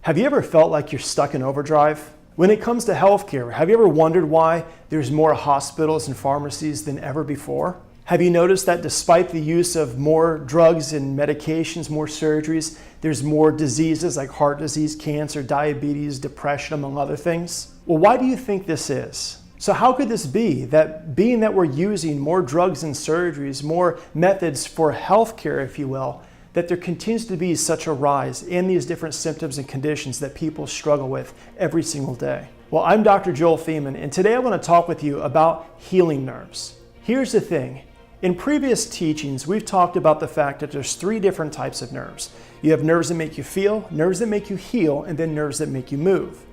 Have you ever felt like you're stuck in overdrive? When it comes to healthcare, have you ever wondered why there's more hospitals and pharmacies than ever before? Have you noticed that despite the use of more drugs and medications, more surgeries, there's more diseases like heart disease, cancer, diabetes, depression, among other things? Well, why do you think this is? So how could this be that being that we're using more drugs and surgeries, more methods for healthcare, if you will, that there continues to be such a rise in these different symptoms and conditions that people struggle with every single day? Well, I'm Dr. Joel Feeman, and today I want to talk with you about healing nerves. Here's the thing. In previous teachings, we've talked about the fact that there's three different types of nerves. You have nerves that make you feel, nerves that make you heal, and then nerves that make you move.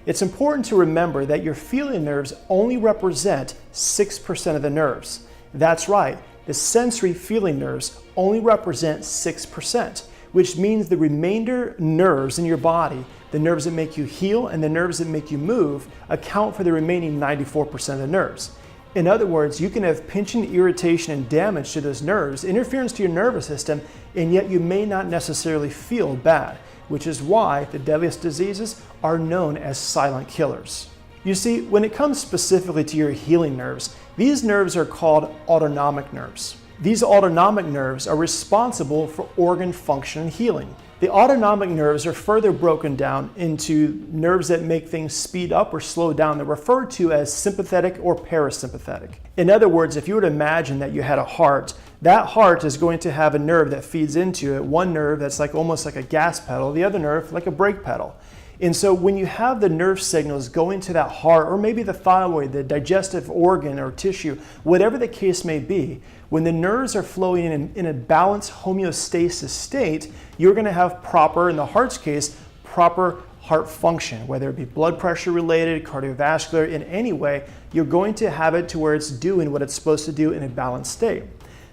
It's important to remember that your feeling nerves only represent 6% of the nerves. That's right. The sensory feeling nerves only represent 6%, which means the remainder nerves in your body, the nerves that make you heal and the nerves that make you move, account for the remaining 94% of the nerves. In other words, you can have pinching, irritation, and damage to those nerves, interference to your nervous system, and yet you may not necessarily feel bad, which is why the deadliest diseases are known as silent killers. You see, when it comes specifically to your healing nerves, these nerves are called autonomic nerves. These autonomic nerves are responsible for organ function and healing. The autonomic nerves are further broken down into nerves that make things speed up or slow down. They're referred to as sympathetic or parasympathetic. In other words, if you were to imagine that you had a heart, that heart is going to have a nerve that feeds into it, one nerve that's almost like a gas pedal, the other nerve like a brake pedal. And so when you have the nerve signals going to that heart, or maybe the thyroid, the digestive organ or tissue, whatever the case may be, when the nerves are flowing in a balanced homeostasis state, you're going to have proper, in the heart's case, proper heart function, whether it be blood pressure related, cardiovascular, in any way, you're going to have it to where it's doing what it's supposed to do in a balanced state.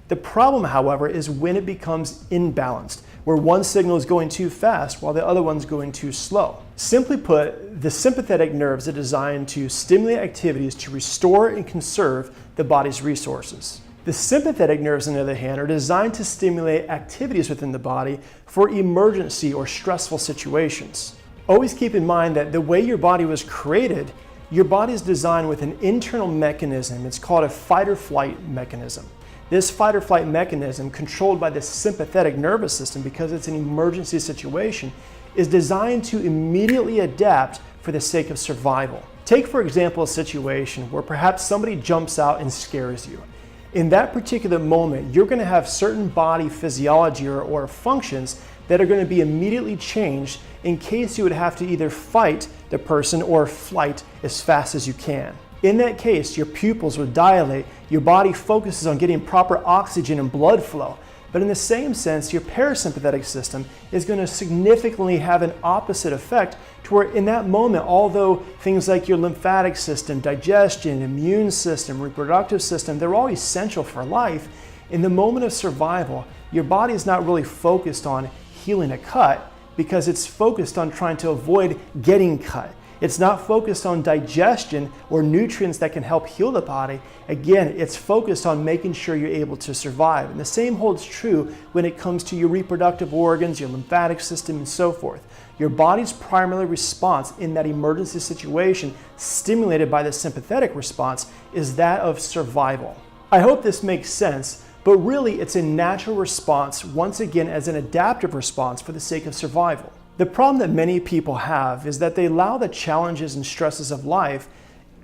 The problem, however, is when it becomes imbalanced, where one signal is going too fast while the other one's going too slow. Simply put, the sympathetic nerves are designed to stimulate activities to restore and conserve the body's resources. The sympathetic nerves, on the other hand, are designed to stimulate activities within the body for emergency or stressful situations. Always keep in mind that the way your body was created, your body is designed with an internal mechanism. It's called a fight or flight mechanism. This fight or flight mechanism, controlled by the sympathetic nervous system because it's an emergency situation, is designed to immediately adapt for the sake of survival. Take, for example, a situation where perhaps somebody jumps out and scares you. In that particular moment, you're going to have certain body physiology or functions that are going to be immediately changed in case you would have to either fight the person or flight as fast as you can. In that case, your pupils would dilate, your body focuses on getting proper oxygen and blood flow. But in the same sense, your parasympathetic system is going to significantly have an opposite effect to where in that moment, although things like your lymphatic system, digestion, immune system, reproductive system, they're all essential for life, in the moment of survival, your body is not really focused on healing a cut because it's focused on trying to avoid getting cut. It's not focused on digestion or nutrients that can help heal the body. Again, it's focused on making sure you're able to survive. And the same holds true when it comes to your reproductive organs, your lymphatic system, and so forth. Your body's primary response in that emergency situation, stimulated by the sympathetic response, is that of survival. I hope this makes sense, but really it's a natural response, once again, as an adaptive response for the sake of survival. The problem that many people have is that they allow the challenges and stresses of life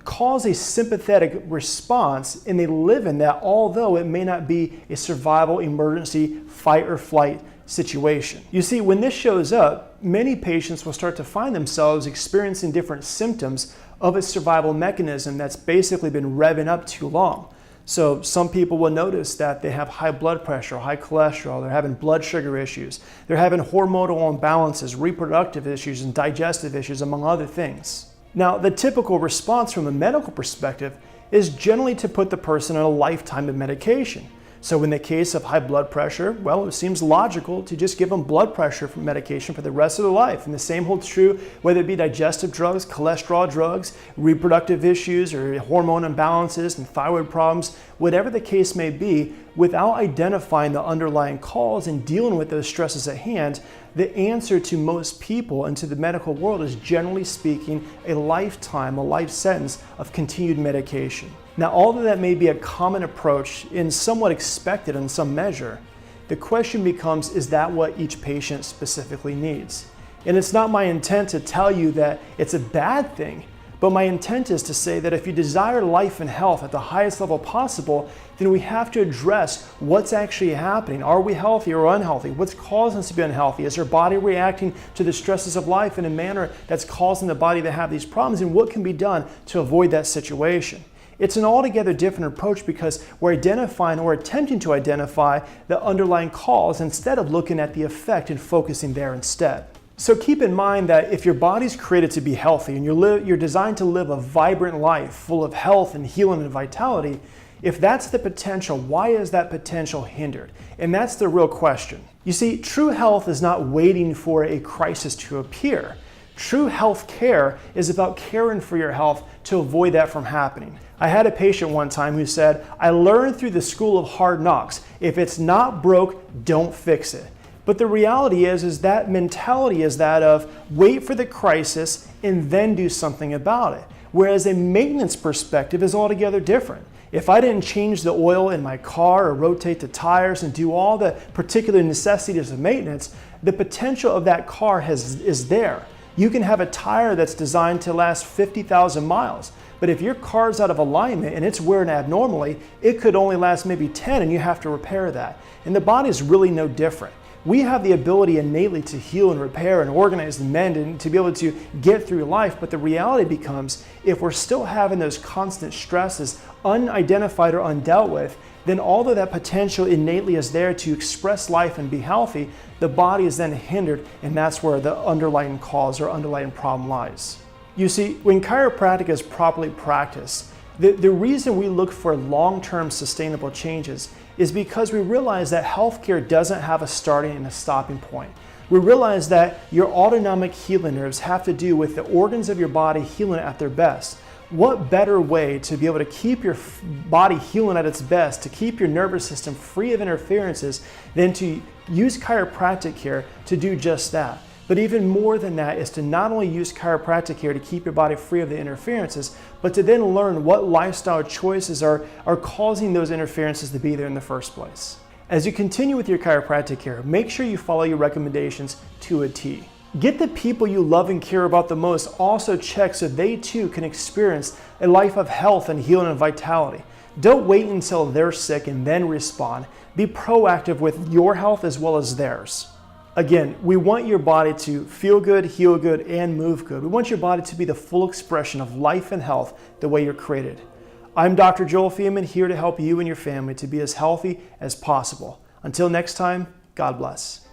cause a sympathetic response, and they live in that although it may not be a survival, emergency, fight or flight situation. You see, when this shows up, many patients will start to find themselves experiencing different symptoms of a survival mechanism that's basically been revving up too long. So some people will notice that they have high blood pressure, high cholesterol, they're having blood sugar issues, they're having hormonal imbalances, reproductive issues, and digestive issues, among other things. Now, the typical response from a medical perspective is generally to put the person on a lifetime of medication. So in the case of high blood pressure, well, it seems logical to just give them blood pressure medication for the rest of their life. And the same holds true whether it be digestive drugs, cholesterol drugs, reproductive issues, or hormone imbalances and thyroid problems, whatever the case may be, without identifying the underlying cause and dealing with those stresses at hand, the answer to most people and to the medical world is, generally speaking, a lifetime, a life sentence of continued medication. Now, although that may be a common approach and somewhat expected in some measure, the question becomes, is that what each patient specifically needs? And it's not my intent to tell you that it's a bad thing, but my intent is to say that if you desire life and health at the highest level possible, then we have to address what's actually happening. Are we healthy or unhealthy? What's causing us to be unhealthy? Is our body reacting to the stresses of life in a manner that's causing the body to have these problems? And what can be done to avoid that situation? It's an altogether different approach because we're identifying or attempting to identify the underlying cause instead of looking at the effect and focusing there instead. So keep in mind that if your body's created to be healthy and you're designed to live a vibrant life full of health and healing and vitality, if that's the potential, why is that potential hindered? And that's the real question. You see, true health is not waiting for a crisis to appear. True health care is about caring for your health to avoid that from happening. I had a patient one time who said, I learned through the school of hard knocks, if it's not broke, don't fix it. But the reality is that mentality is that of wait for the crisis and then do something about it. Whereas a maintenance perspective is altogether different. If I didn't change the oil in my car or rotate the tires and do all the particular necessities of maintenance, the potential of that car is there. You can have a tire that's designed to last 50,000 miles. But if your car's out of alignment and it's wearing abnormally, it could only last maybe 10 and you have to repair that. And the body is really no different. We have the ability innately to heal and repair and organize and mend and to be able to get through life, but the reality becomes if we're still having those constant stresses unidentified or undealt with, then although that potential innately is there to express life and be healthy, the body is then hindered, and that's where the underlying cause or underlying problem lies. You see, when chiropractic is properly practiced, the reason we look for long-term sustainable changes is because we realize that healthcare doesn't have a starting and a stopping point. We realize that your autonomic healing nerves have to do with the organs of your body healing at their best. What better way to be able to keep your body healing at its best, to keep your nervous system free of interferences, than to use chiropractic care to do just that? But even more than that is to not only use chiropractic care to keep your body free of the interferences, but to then learn what lifestyle choices are causing those interferences to be there in the first place. As you continue with your chiropractic care, make sure you follow your recommendations to a T. Get the people you love and care about the most also checked so they too can experience a life of health and healing and vitality. Don't wait until they're sick and then respond. Be proactive with your health as well as theirs. Again, we want your body to feel good, heal good, and move good. We want your body to be the full expression of life and health the way you're created. I'm Dr. Joel Feeman, here to help you and your family to be as healthy as possible. Until next time, God bless.